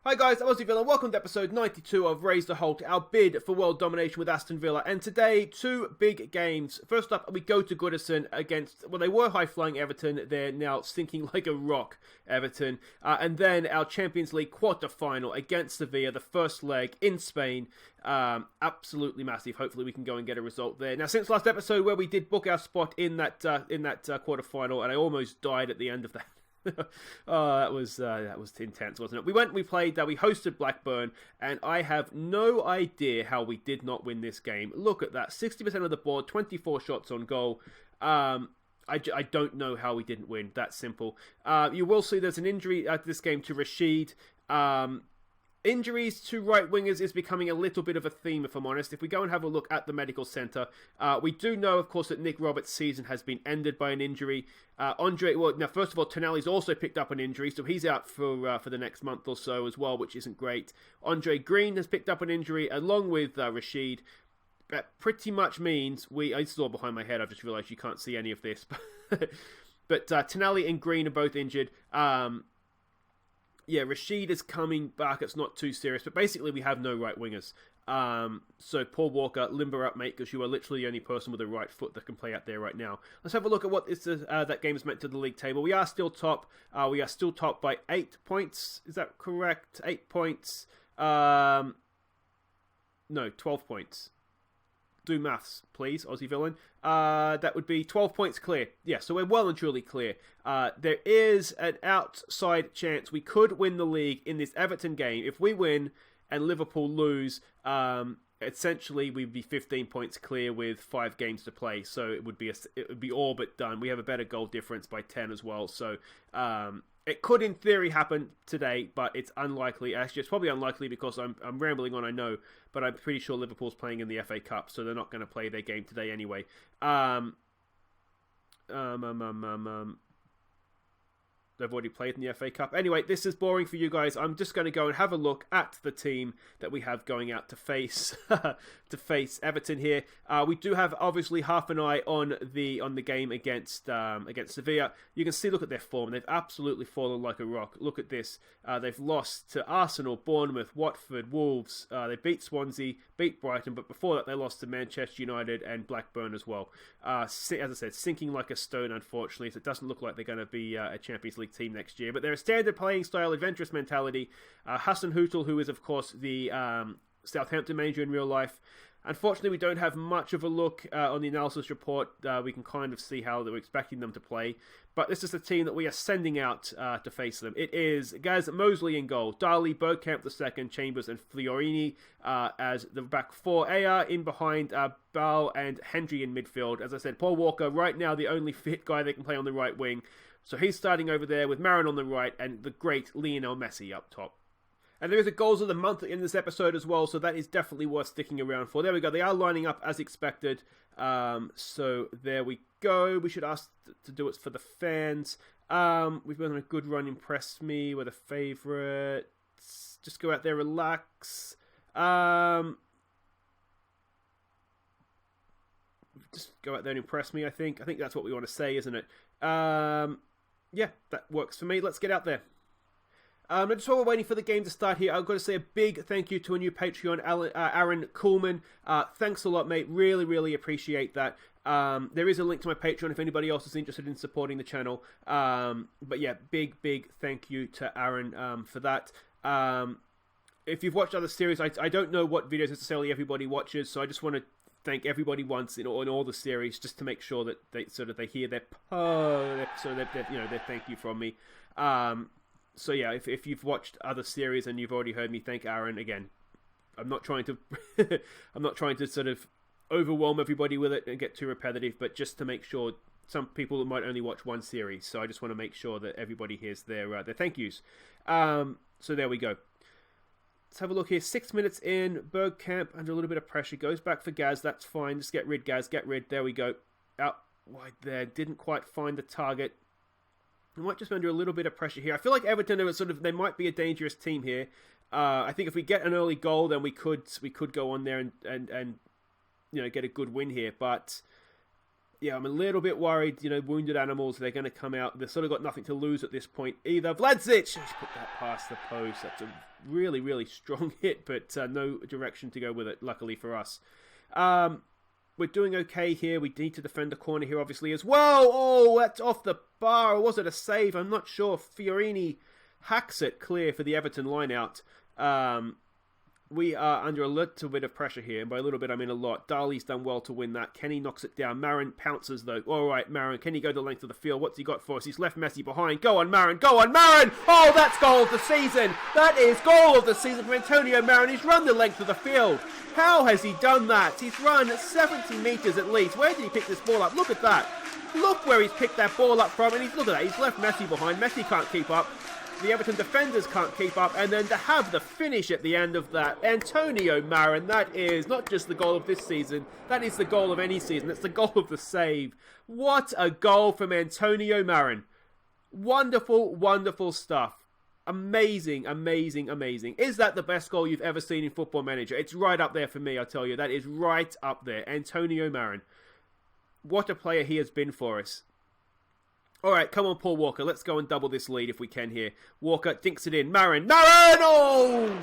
Hi guys, I'm Aussie Villa. Welcome to episode 92 of Raise the Holte, our bid for world domination with Aston Villa. And today, two big games. First up, we go to Goodison against, well, they were high-flying Everton. They're now sinking like a rock, Everton. And then our Champions League quarter-final against Sevilla, the first leg in Spain. Absolutely massive. Hopefully we can go and get a result there. Now, since last episode where we did book our spot in that quarter-final, and I almost died at the end of that. Oh, that was intense, wasn't it? We played, we hosted Blackburn, and I have no idea how we did not win this game. Look at that, 60% of the board, 24 shots on goal. I don't know how we didn't win. That's simple. You will see there's an injury at this game to Rashid. Injuries to right wingers is becoming a little bit of a theme, if I'm honest. If we go and have a look at the medical centre, we do know, of course, that Nick Roberts' season has been ended by an injury. Now, first of all, Tonali's also picked up an injury, so he's out for the next month or so as well, which isn't great. Andre Green has picked up an injury, along with Rashid. That pretty much means it's all behind my head. I've just realised you can't see any of this. But Tonali and Green are both injured. Yeah, Rashid is coming back. It's not too serious, but basically we have no right wingers. So Paul Walker, limber up, mate, because you are literally the only person with a right foot that can play out there right now. Let's have a look at what that game has meant to the league table. We are still top. We are still top by 8 points. Is that correct? 8 points. No, 12 points. Do maths, please, Aussie villain. That would be 12 points clear. Yeah, so we're well and truly clear. There is an outside chance we could win the league in this Everton game. If we win and Liverpool lose, essentially we'd be 15 points clear with 5 games to play. So it would be all but done. We have a better goal difference by 10 as well. So it could, in theory, happen today, but it's unlikely. Actually, it's probably unlikely because I'm rambling on, I know, but I'm pretty sure Liverpool's playing in the FA Cup, so they're not going to play their game today anyway. They've already played in the FA Cup. Anyway, this is boring for you guys. I'm just going to go and have a look at the team that we have going out to face Everton here. We do have obviously half an eye on the game against Sevilla. You can see, look at their form. They've absolutely fallen like a rock. Look at this. They've lost to Arsenal, Bournemouth, Watford, Wolves. They beat Swansea, beat Brighton, but before that they lost to Manchester United and Blackburn as well. As I said, sinking like a stone, unfortunately. So it doesn't look like they're going to be a Champions League team next year, but they're a standard playing style, adventurous mentality. Hassan Holte, who is of course the Southampton manager in real life. Unfortunately, we don't have much of a look on the analysis report. We can kind of see how they're expecting them to play, but this is the team that we are sending out to face them. It is Gaz Mosley in goal, Darley, Bergkamp the second, Chambers and Fiorini as the back four, AR in behind, Bale and Hendry in midfield. As I said, Paul Walker right now the only fit guy that can play on the right wing. So he's starting over there with Marin on the right and the great Lionel Messi up top. And there is a goals of the month in this episode as well, so that is definitely worth sticking around for. There we go. They are lining up as expected. So there we go. We should ask to do it for the fans. We've been on a good run. Impress me. We're the favourites. Just go out there, relax. Just go out there and impress me, I think. I think that's what we want to say, isn't it? Yeah, that works for me. Let's get out there. Just while we're waiting for the game to start here, I've got to say a big thank you to a new Patreon, Aaron Coolman. Thanks a lot, mate. Really, really appreciate that. There is a link to my Patreon if anybody else is interested in supporting the channel. But yeah, big thank you to Aaron for that. If you've watched other series, I don't know what videos necessarily everybody watches, so I just want to thank everybody once in all the series, just to make sure that they hear their thank you from me. So yeah, if you've watched other series and you've already heard me thank Aaron, again, I'm not trying to sort of overwhelm everybody with it and get too repetitive, but just to make sure some people might only watch one series, so I just want to make sure that everybody hears their thank yous. So there we go. Let's have a look here. 6 minutes in, Bergkamp under a little bit of pressure, goes back for Gaz. That's fine. Just get rid, Gaz. Get rid. There we go. Out wide there. Didn't quite find the target. We might just be under a little bit of pressure here. I feel like Everton are they might be a dangerous team here. I think if we get an early goal, then we could go on there and get a good win here. But yeah, I'm a little bit worried. Wounded animals, they're going to come out. They've sort of got nothing to lose at this point either. Vlasic! Just put that past the post. That's a really, really strong hit, but no direction to go with it, luckily for us. We're doing okay here. We need to defend the corner here, obviously, as well. Oh, that's off the bar. Or was it a save? I'm not sure. Fiorini hacks it clear for the Everton line-out. We are under a little bit of pressure here, and by a little bit I mean a lot. Dali's done well to win that. Kenny knocks it down. Marin pounces though. All right, Marin, can he go the length of the field? What's he got for us? He's left Messi behind. Go on, Marin. Go on, Marin. Oh, that's goal of the season. That is goal of the season for Antonio Marin. He's run the length of the field. How has he done that? He's run 70 metres at least. Where did he pick this ball up? Look at that. Look where he's picked that ball up from, and look at that. He's left Messi behind. Messi can't keep up. The Everton defenders can't keep up, and then to have the finish at the end of that, Antonio Marin, that is not just the goal of this season, that is the goal of any season, it's the goal of the save. What a goal from Antonio Marin. Wonderful, wonderful stuff. Amazing, amazing, amazing. Is that the best goal you've ever seen in Football Manager? It's right up there for me, I tell you. That is right up there. Antonio Marin. What a player he has been for us. All right, come on, Paul Walker. Let's go and double this lead if we can here. Walker dinks it in. Marin! Oh!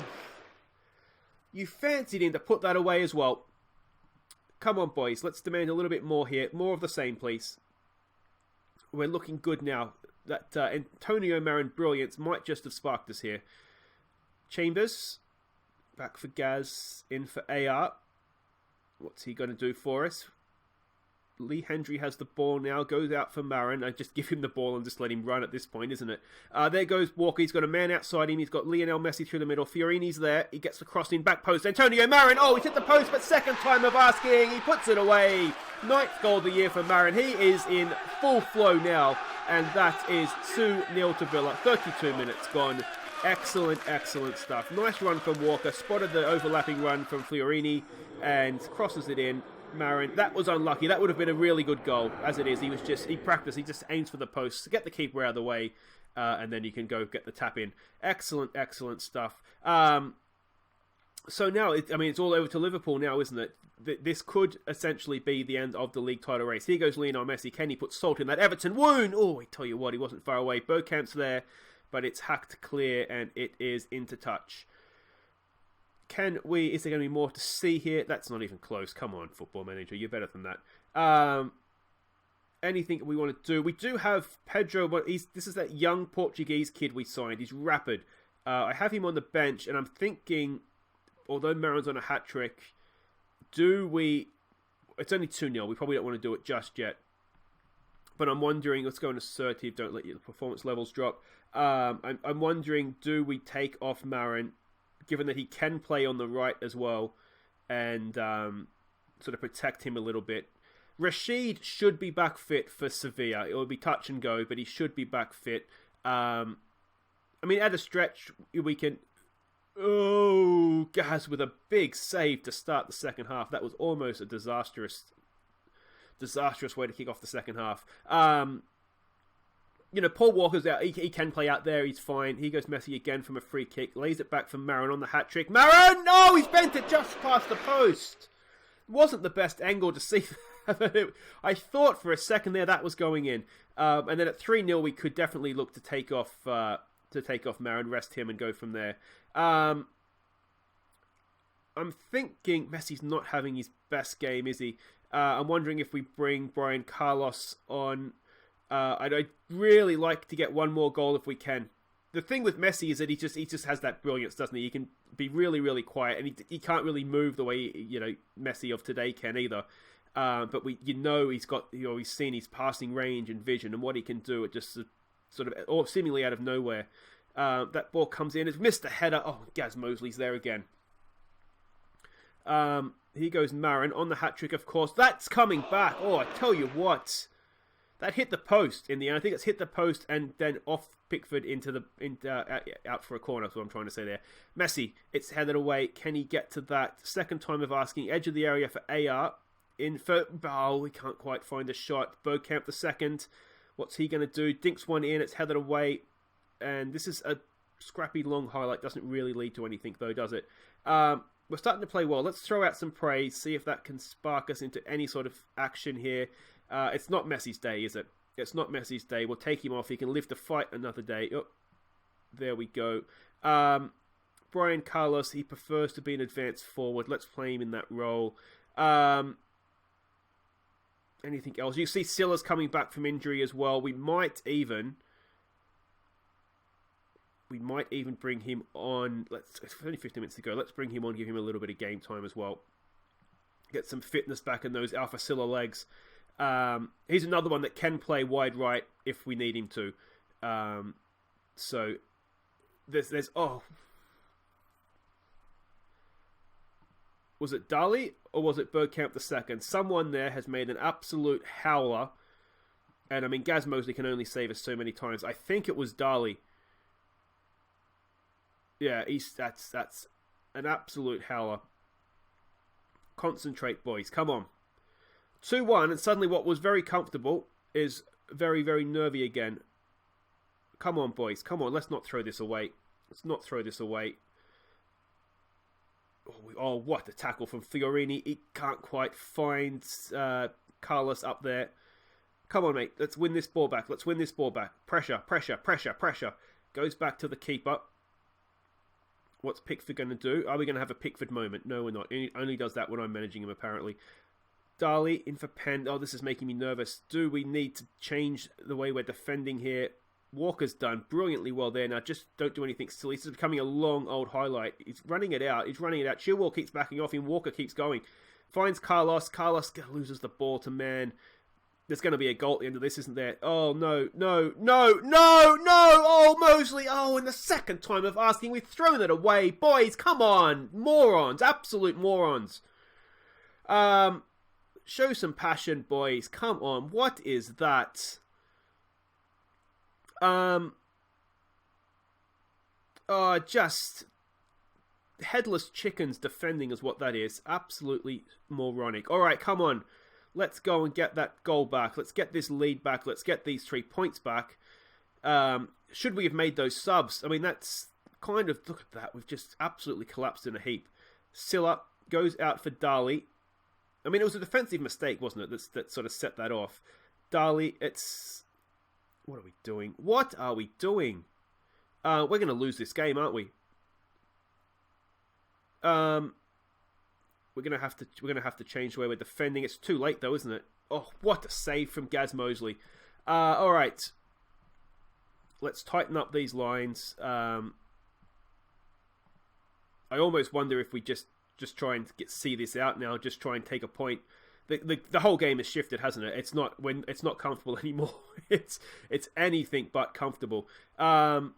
You fancied him to put that away as well. Come on, boys. Let's demand a little bit more here. More of the same, please. We're looking good now. That Antonio Marin brilliance might just have sparked us here. Chambers. Back for Gaz. In for AR. What's he going to do for us? Lee Hendry has the ball now, goes out for Marin. I just give him the ball and just let him run at this point, isn't it? There goes Walker. He's got a man outside him. He's got Lionel Messi through the middle. Fiorini's there. He gets the crossing back post. Antonio Marin. Oh, he's hit the post, but second time of asking. He puts it away. 9th goal of the year for Marin. He is in full flow now, and that is 2-0 to Villa. 32 minutes gone. Excellent, excellent stuff. Nice run from Walker. Spotted the overlapping run from Fiorini and crosses it in. Marin, that was unlucky. That would have been a really good goal. As it is, he practiced. He just aims for the post to get the keeper out of the way, and then you can go get the tap in. Excellent, excellent stuff. So now, it's all over to Liverpool now, isn't it? This could essentially be the end of the league title race. Here goes Lionel Messi. Can he put salt in that Everton wound? Oh, I tell you what, he wasn't far away. Bergkamp's there, but it's hacked clear, and it is into touch. Is there going to be more to see here? That's not even close. Come on, Football Manager. You're better than that. Anything we want to do? We do have Pedro, but this is that young Portuguese kid we signed. He's rapid. I have him on the bench, and I'm thinking, although Marin's on a hat-trick, it's only 2-0. We probably don't want to do it just yet. But I'm wondering, let's go on assertive. Don't let your performance levels drop. I'm wondering, do we take off Marin, given that he can play on the right as well, and sort of protect him a little bit. Rashid should be back fit for Sevilla. It will be touch and go, but he should be back fit. At a stretch, we can... Oh, Gaz with a big save to start the second half. That was almost a disastrous way to kick off the second half. Paul Walker's out. He can play out there. He's fine. Here goes Messi again from a free kick. Lays it back for Marin on the hat-trick. Marin! No! He's bent it just past the post. Wasn't the best angle to see. I thought for a second there that was going in. And then at 3-0, we could definitely look to take off Marin, rest him, and go from there. I'm thinking Messi's not having his best game, is he? I'm wondering if we bring Brian Carlos on. I'd really like to get one more goal if we can. The thing with Messi is that he just has that brilliance, doesn't he? He can be really, really quiet, and he can't really move the way Messi of today can either. But we've seen his passing range and vision and what he can do. It just sort of, or seemingly out of nowhere. That ball comes in. It's missed the header. Oh, Gaz Mosley's there again. Here goes Marin on the hat-trick, of course. That's coming back. Oh, I tell you what. That hit the post in the end. I think it's hit the post and then off Pickford out for a corner. That's what I'm trying to say there. Messi, it's headed away. Can he get to that? Second time of asking. Edge of the area for AR. We can't quite find a shot. Bergkamp the second. What's he going to do? Dinks one in. It's headed away. And this is a scrappy long highlight. Doesn't really lead to anything though, does it? We're starting to play well. Let's throw out some praise. See if that can spark us into any sort of action here. It's not Messi's day, is it? It's not Messi's day. We'll take him off. He can live to fight another day. Oh, there we go. Brian Carlos, he prefers to be an advanced forward. Let's play him in that role. Anything else? You see Silla's coming back from injury as well. We might even bring him on. It's only 15 minutes to go. Let's bring him on, give him a little bit of game time as well. Get some fitness back in those Alpha Silla legs. He's another one that can play wide right if we need him to. So there's was it Dali or was it Bergkamp II? Someone there has made an absolute howler. And I mean, Gaz Mosley can only save us so many times. I think it was Dali. Yeah, that's an absolute howler. Concentrate, boys. Come on. 2-1, and suddenly what was very comfortable is very, very nervy again. Come on, boys. Come on. Let's not throw this away. Let's not throw this away. Oh, what a tackle from Fiorini. He can't quite find Carlos up there. Come on, mate. Let's win this ball back. Let's win this ball back. Pressure, pressure, pressure, pressure. Goes back to the keeper. What's Pickford going to do? Are we going to have a Pickford moment? No, we're not. He only does that when I'm managing him, apparently. Dali in for Pen. Oh, this is making me nervous. Do we need to change the way we're defending here? Walker's done brilliantly well there. Now, just don't do anything silly. This is becoming a long, old highlight. He's running it out. He's running it out. Chilwell keeps backing off him. Walker keeps going. Finds Carlos. Carlos loses the ball to Man. There's going to be a goal at the end of this, isn't there? Oh, no, no, no, no, no! Oh, Mosley! Oh, and the second time of asking, we've thrown it away. Boys, come on! Morons! Absolute morons! Show some passion, boys. Come on. What is that? Just headless chickens defending is what that is. Absolutely moronic. All right, come on. Let's go and get that goal back. Let's get this lead back. Let's get these 3 points back. Should we have made those subs? I mean, that's kind of... Look at that. We've just absolutely collapsed in a heap. Silla goes out for Dali. I mean, it was a defensive mistake, wasn't it? That sort of set that off. Dali, it's... What are we doing? What are we doing? We're going to lose this game, aren't we? We're gonna have to change the way we're defending. It's too late though, isn't it? Oh, what a save from Gaz Mosley. All right, let's tighten up these lines. I almost wonder if we just try and see this out now. Just try and take a point. The whole game has shifted, hasn't it? It's not comfortable anymore. It's anything but comfortable. Come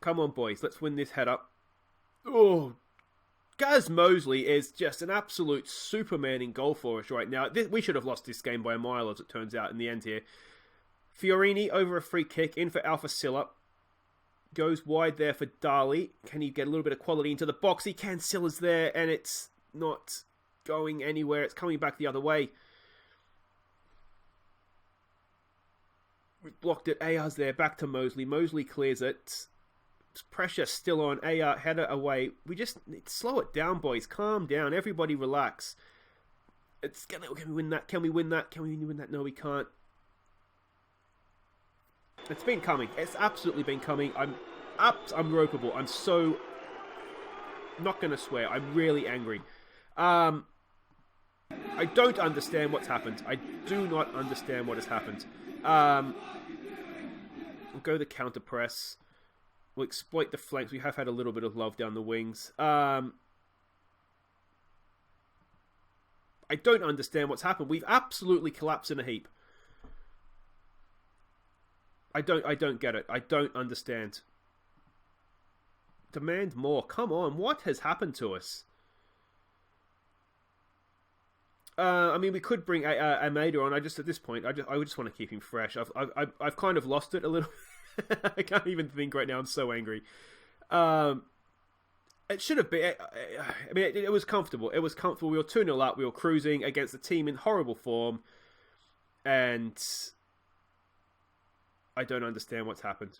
on, boys. Let's win this head up. Oh. Gaz Mosley is just an absolute Superman in goal for us right now. We should have lost this game by a mile, as it turns out, in the end here. Fiorini over a free kick, in for Alpha Silla. Goes wide there for Dali. Can he get a little bit of quality into the box? He can. Silla's there, and it's not going anywhere. It's coming back the other way. We've blocked it. AR's there, back to Mosley. Mosley clears it. Pressure still on. AR, header away. We just need to slow it down, boys. Calm down. Everybody relax. Can we win that? Can we win that? Can we win that? No, we can't. It's been coming. It's absolutely been coming. I'm ropeable. I'm so... not going to swear. I'm really angry. I don't understand what's happened. I do not understand what has happened. We'll go the counter press. We'll exploit the flanks. We have had a little bit of love down the wings. I don't understand what's happened. We've absolutely collapsed in a heap. I don't get it. I don't understand. Demand more. Come on. What has happened to us? I mean, we could bring Almeida on. At this point, I just want to keep him fresh. I've kind of lost it a little. I can't even think right now. I'm so angry. It should have been... I mean, it was comfortable. It was comfortable. We were 2-0 up. We were cruising against a team in horrible form. And I don't understand what's happened.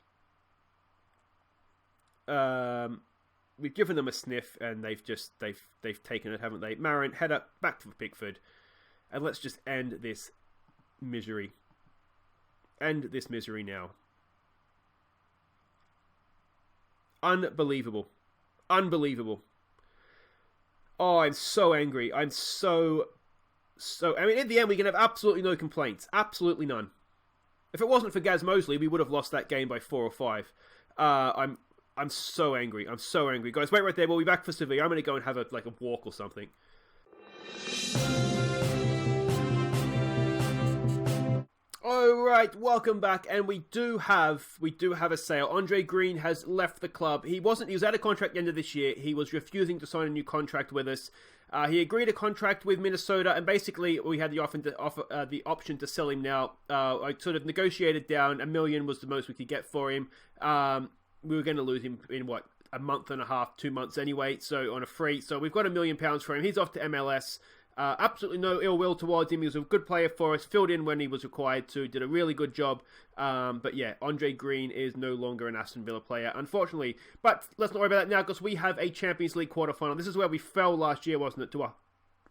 We've given them a sniff, and they've taken it, haven't they? Marin, head up, back to Pickford. And let's just end this misery. End this misery now. Unbelievable. Unbelievable. Oh, I'm so angry. I'm so... I mean, in the end, we can have absolutely no complaints. Absolutely none. If it wasn't for Gaz Mosley, we would have lost that game by 4 or 5. I'm so angry. I'm so angry. Guys, wait right there. We'll be back for Sevilla. I'm going to go and have a walk or something. Alright, welcome back, and we do have a sale. Andre Green has left the club. He was out of contract at the end of this year. He was refusing to sign a new contract with us. He agreed a contract with Minnesota, and basically we had the option to sell him now. I sort of negotiated down. $1 million was the most we could get for him. We were going to lose him in a month and a half, 2 months anyway, so on a free. So we've got £1 million for him. He's off to MLS. Absolutely no ill will towards him. He was a good player for us, filled in when he was required to, did a really good job. But yeah, Andre Green is no longer an Aston Villa player, unfortunately. But let's not worry about that now, because we have a Champions League quarterfinal. This is where we fell last year, wasn't it?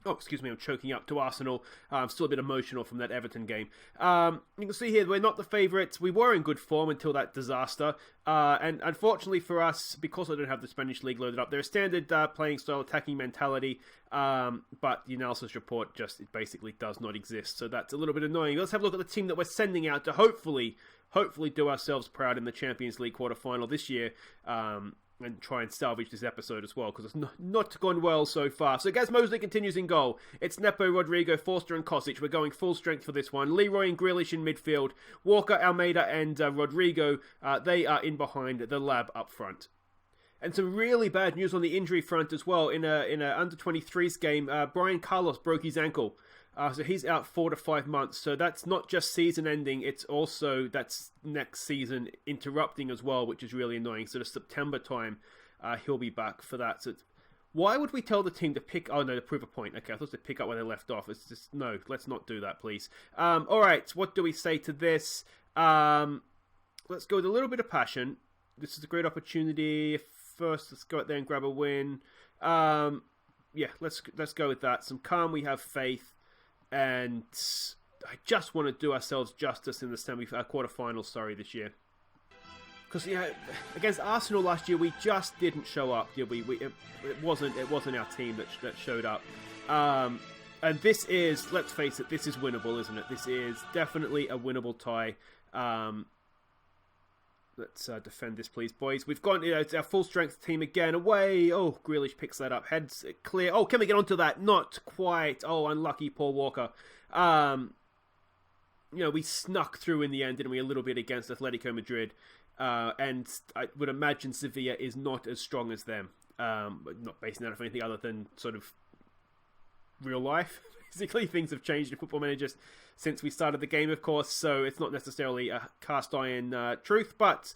Oh, excuse me, I'm choking up, to Arsenal. I'm still a bit emotional from that Everton game. You can see here, we're not the favourites. We were in good form until that disaster. And unfortunately for us, because I don't have the Spanish League loaded up, they're a standard playing style, attacking mentality. But the analysis report it basically does not exist. So that's a little bit annoying. Let's have a look at the team that we're sending out to hopefully do ourselves proud in the Champions League quarterfinal this year. And try and salvage this episode as well, because it's not gone well so far. So Gaz Mosley continues in goal. It's Nepo, Rodrigo, Forster and Kosic. We're going full strength for this one. Leroy and Grealish in midfield. Walker, Almeida and Rodrigo, they are in behind the lab up front. And some really bad news on the injury front as well. In a under-23s game, Brian Carlos broke his ankle. So he's out 4 to 5 months. So that's not just season ending, it's also that's next season interrupting as well, which is really annoying. So the September time, he'll be back for that. So why would we tell the team to to prove a point? Okay, I thought to pick up where they left off. It's just, no, let's not do that, please. All right, what do we say to this? Let's go with a little bit of passion. This is a great opportunity. First, let's go out there and grab a win. Yeah, let's go with that. Some calm, we have faith. And I just want to do ourselves justice in the quarterfinals, this year. Because against Arsenal last year, we just didn't show up. It wasn't our team that showed up. And this is, let's face it, this is winnable, isn't it? This is definitely a winnable tie. Let's defend this, please, boys. We've gone, it's our full-strength team again. Away! Oh, Grealish picks that up. Heads clear. Oh, can we get onto that? Not quite. Oh, unlucky Paul Walker. We snuck through in the end, didn't we? A little bit against Atletico Madrid. And I would imagine Sevilla is not as strong as them. Not basing that off anything other than sort of real life. Basically, things have changed in Football Manager since we started the game, of course, so it's not necessarily a cast iron truth, but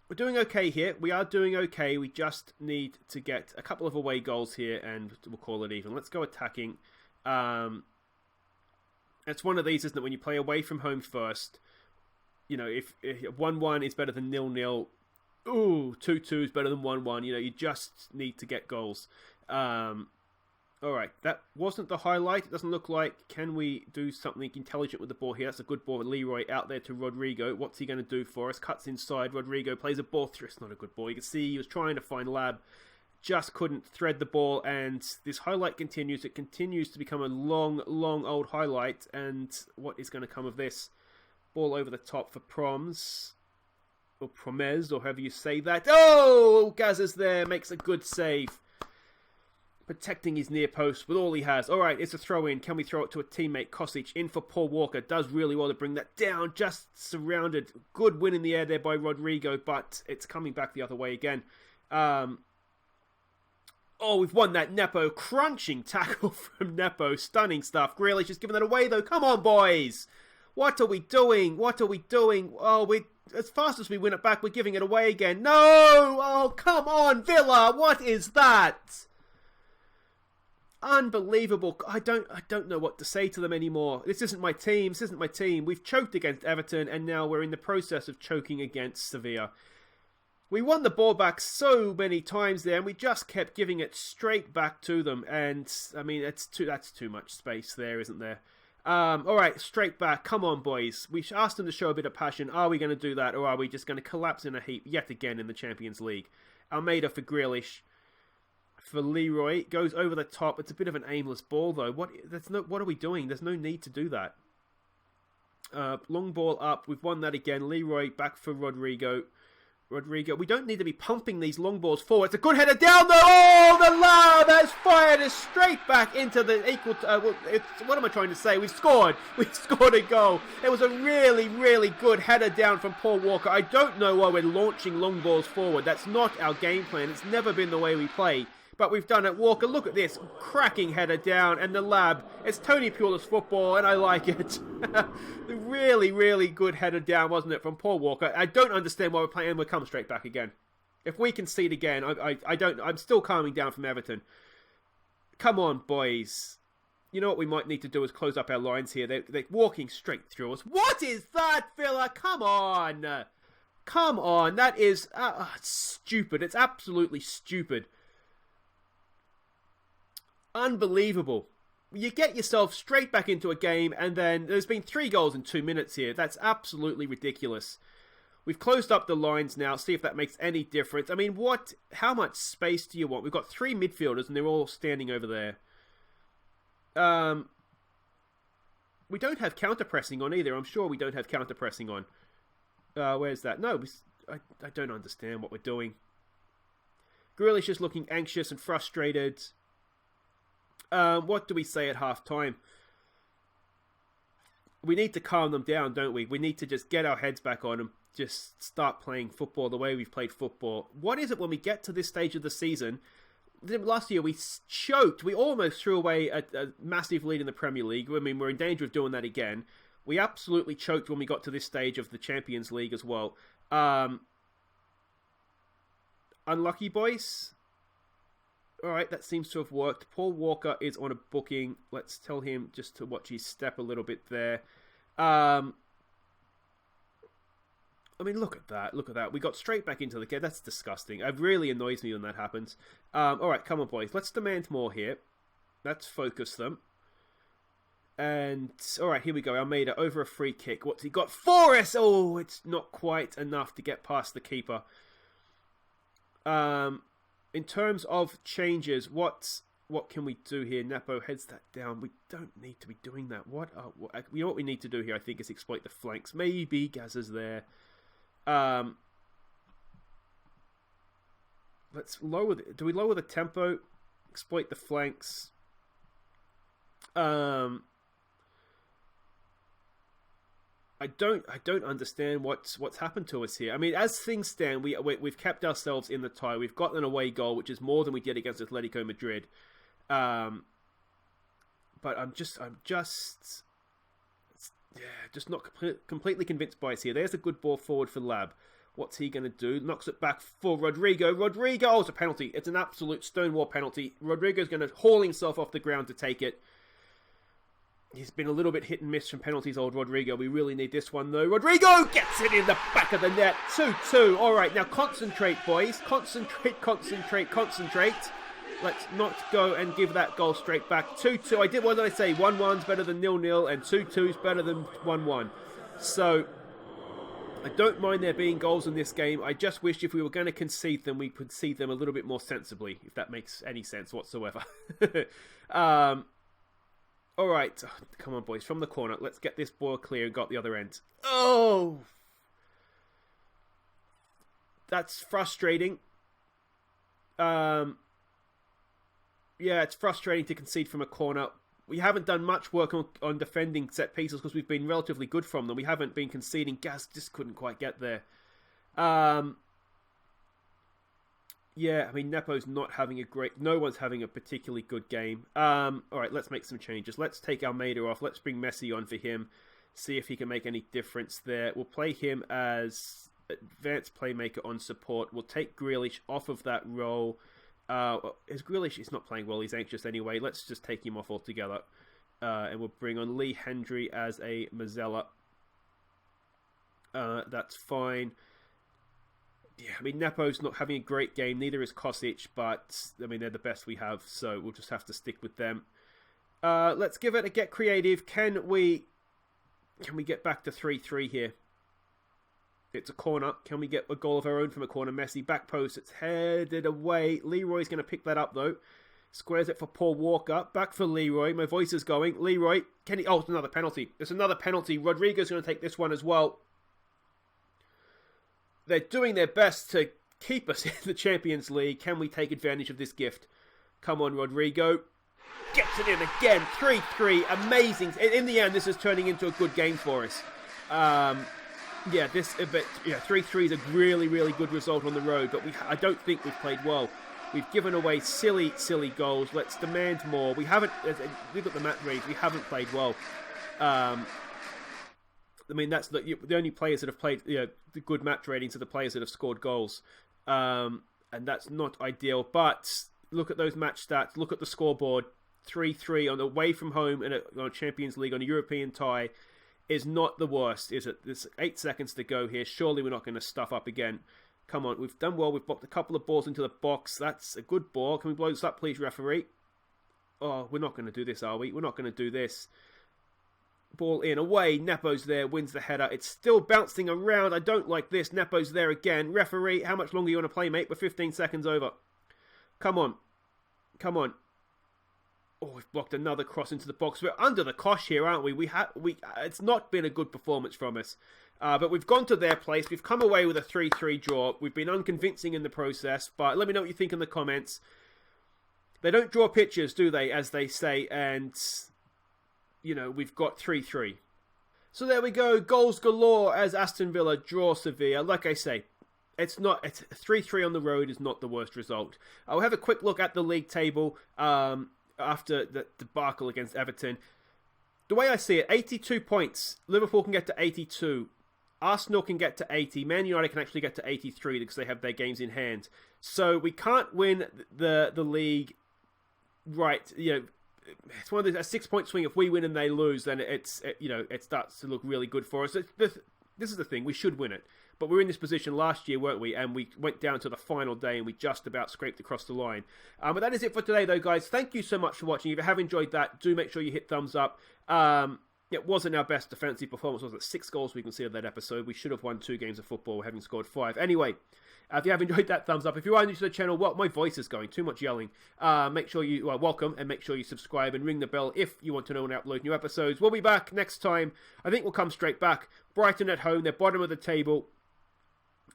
we're doing okay here. We are doing okay. We just need to get a couple of away goals here, and we'll call it even. Let's go attacking. It's one of these, isn't it, when you play away from home first, if 1-1 is better than 0-0, 2-2 is better than 1-1, you just need to get goals. Alright, that wasn't the highlight. It doesn't look like. Can we do something intelligent with the ball here? That's a good ball with Leroy out there to Rodrigo. What's he going to do for us? Cuts inside. Rodrigo plays a ball through. It's not a good ball. You can see he was trying to find Lab. Just couldn't thread the ball. And this highlight continues. It continues to become a long, long old highlight. And what is going to come of this? Ball over the top for Proms. Or Promes, or however you say that. Oh! Gaz is there. Makes a good save. Protecting his near post with all he has. Alright, it's a throw in. Can we throw it to a teammate? Kosic in for Paul Walker. Does really well to bring that down. Just surrounded. Good win in the air there by Rodrigo, but it's coming back the other way again. Oh, we've won that. Nepo. Crunching tackle from Nepo. Stunning stuff. Grealish just giving that away though. Come on, boys. What are we doing? What are we doing? Oh, as fast as we win it back, we're giving it away again. No! Oh, come on, Villa. What is that? Unbelievable. I don't know what to say to them anymore. This isn't my team. This isn't my team. We've choked against Everton, and now we're in the process of choking against Sevilla. We won the ball back so many times there, and we just kept giving it straight back to them. And I mean, that's too much space there, isn't there? All right, straight back. Come on, boys. We asked them to show a bit of passion. Are we going to do that, or are we just going to collapse in a heap yet again in the Champions League? Almeida for Grealish, for Leroy, goes over the top. It's a bit of an aimless ball, though. What are we doing? There's no need to do that. Long ball up. We've won that again. Leroy back for Rodrigo. We don't need to be pumping these long balls forward. It's a good header down though. Oh, the Lab has fired us straight back into the equal. What am I trying to say? We've scored. We've scored a goal. It was a really, really good header down from Paul Walker. I don't know why we're launching long balls forward. That's not our game plan. It's never been the way we play. But we've done it. Walker, look at this. Cracking header down. And the Lab. It's Tony Pulis football, and I like it. Really, really good header down, wasn't it, from Paul Walker? I don't understand why we're playing. We'll come straight back again. If we concede again, I'm still calming down from Everton. Come on, boys. You know what we might need to do is close up our lines here. They're walking straight through us. What is that, Villa? Come on. Come on. That is stupid. It's absolutely stupid. Unbelievable. You get yourself straight back into a game, and then there's been 3 goals in 2 minutes here. That's absolutely ridiculous. We've closed up the lines now. See if that makes any difference. I mean, how much space do you want? We've got 3 midfielders, and they're all standing over there. We don't have counter-pressing on either. I'm sure we don't have counter-pressing on. Where's that? No, I don't understand what we're doing. Grealish is looking anxious and frustrated. What do we say at half-time? We need to calm them down, don't we? We need to just get our heads back on and just start playing football the way we've played football. What is it when we get to this stage of the season? Last year we choked. We almost threw away a massive lead in the Premier League. I mean, we're in danger of doing that again. We absolutely choked when we got to this stage of the Champions League as well. Unlucky, boys. Alright, that seems to have worked. Paul Walker is on a booking. Let's tell him just to watch his step a little bit there. I mean, look at that. Look at that. We got straight back into the game. That's disgusting. It really annoys me when that happens. Alright, come on, boys. Let's demand more here. Let's focus them. And, alright, here we go. Almeida over a free kick. What's he got for us? Oh, it's not quite enough to get past the keeper. In terms of changes, what can we do here? Nepo heads that down. We don't need to be doing that. You know what we need to do here, I think, is exploit the flanks. Maybe Gaz is there. Let's lower do we lower the tempo? Exploit the flanks. I don't understand what's happened to us here. I mean, as things stand, we've kept ourselves in the tie. We've got an away goal, which is more than we did against Atletico Madrid. But I'm just not completely convinced by us here. There's a good ball forward for Lab. What's he going to do? Knocks it back for Rodrigo. Oh, it's a penalty. It's an absolute stonewall penalty. Rodrigo's going to haul himself off the ground to take it. He's been a little bit hit and miss from penalties, old Rodrigo. We really need this one, though. Rodrigo gets it in the back of the net. 2-2. All right, now concentrate, boys. Concentrate. Let's not go and give that goal straight back. 2-2. What did I say? 1-1's better than 0-0, and 2-2's better than 1-1. So, I don't mind there being goals in this game. I just wish if we were going to concede them, we could concede them a little bit more sensibly, if that makes any sense whatsoever. All right, come on, boys. From the corner, let's get this ball clear and got the other end. Oh! That's frustrating. Yeah, it's frustrating to concede from a corner. We haven't done much work on defending set pieces because we've been relatively good from them. We haven't been conceding. Gaz just couldn't quite get there. Yeah, I mean, Nepo's not having no one's having a particularly good game. Alright, let's make some changes. Let's take Almeida off. Let's bring Messi on for him. See if he can make any difference there. We'll play him as advanced playmaker on support. We'll take Grealish off of that role. Is Grealish? He's not playing well. He's anxious anyway. Let's just take him off altogether. And we'll bring on Lee Hendry as a Mazzella. That's fine. Yeah, I mean, Nepo's not having a great game. Neither is Kosic, but I mean, they're the best we have, so we'll just have to stick with them. Let's give it a get creative. Can we get back to 3-3 here? It's a corner. Can we get a goal of our own from a corner? Messi, back post. It's headed away. Leroy's going to pick that up, though. Squares it for Paul Walker. Back for Leroy. My voice is going. Leroy, can he... Oh, it's another penalty. It's another penalty. Rodrigo's going to take this one as well. They're doing their best to keep us in the Champions League. Can we take advantage of this gift? Come on, Rodrigo. Gets it in again. 3-3. Amazing. In the end, this is turning into a good game for us. 3-3 is a really, really good result on the road, but I don't think we've played well. We've given away silly goals. Let's demand more. We've got the match rates. We haven't played well. I mean, that's the only players that have played the good match ratings are the players that have scored goals. And that's not ideal. But look at those match stats. Look at the scoreboard. 3-3 on the away from home on a Champions League, on a European tie, is not the worst, is it? There's 8 seconds to go here. Surely we're not going to stuff up again. Come on, we've done well. We've blocked a couple of balls into the box. That's a good ball. Can we blow this up, please, referee? Oh, we're not going to do this, are we? We're not going to do this. Ball in, away. Nepo's there, wins the header. It's still bouncing around. I don't like this. Nepo's there again. Referee, how much longer you want to play, mate? We're 15 seconds over. Come on. Come on. Oh, we've blocked another cross into the box. We're under the cosh here, aren't we? It's not been a good performance from us. But we've gone to their place. We've come away with a 3-3 draw. We've been unconvincing in the process. But let me know what you think in the comments. They don't draw pictures, do they, as they say. And, we've got 3-3. So there we go. Goals galore as Aston Villa draw Sevilla. Like I say, it's 3-3 on the road is not the worst result. I'll have a quick look at the league table. After the debacle against Everton. The way I see it, 82 points. Liverpool can get to 82. Arsenal can get to 80. Man United can actually get to 83 because they have their games in hand. So we can't win the league right. It's one of those, a 6-point swing. If we win and they lose, then it starts to look really good for us. This is the thing. We should win it. But we were in this position last year, weren't we? And we went down to the final day and we just about scraped across the line. But that is it for today, though, guys. Thank you so much for watching. If you have enjoyed that, do make sure you hit thumbs up. It wasn't our best defensive performance, was it? 6 goals we conceded that episode. We should have won 2 games of football, having scored 5. Anyway, if you have enjoyed that, thumbs up. If you are new to the channel, well, my voice is going. Too much yelling. Make sure you are welcome and make sure you subscribe and ring the bell if you want to know when I upload new episodes. We'll be back next time. I think we'll come straight back. Brighton at home. They're bottom of the table.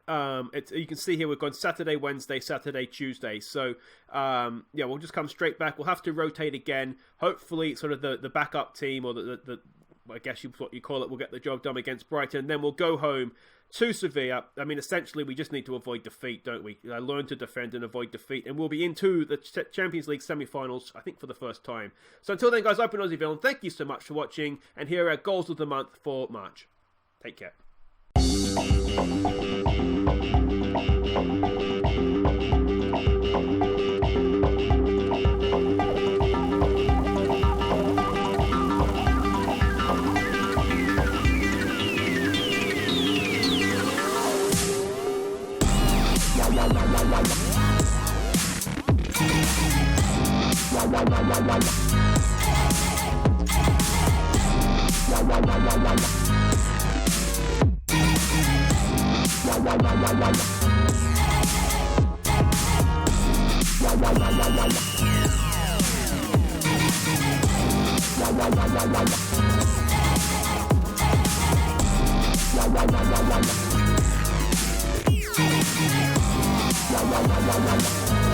You can see here we've gone Saturday, Wednesday, Saturday, Tuesday. So, we'll just come straight back. We'll have to rotate again. Hopefully, sort of the backup team or the I guess what you call it, will get the job done against Brighton. Then we'll go home to Sevilla. I mean, essentially, we just need to avoid defeat, don't we? Learn to defend and avoid defeat. And we'll be into the Champions League semi-finals, I think, for the first time. So until then, guys, I've been Aussie Villain. Thank you so much for watching. And here are goals of the month for March. Take care. La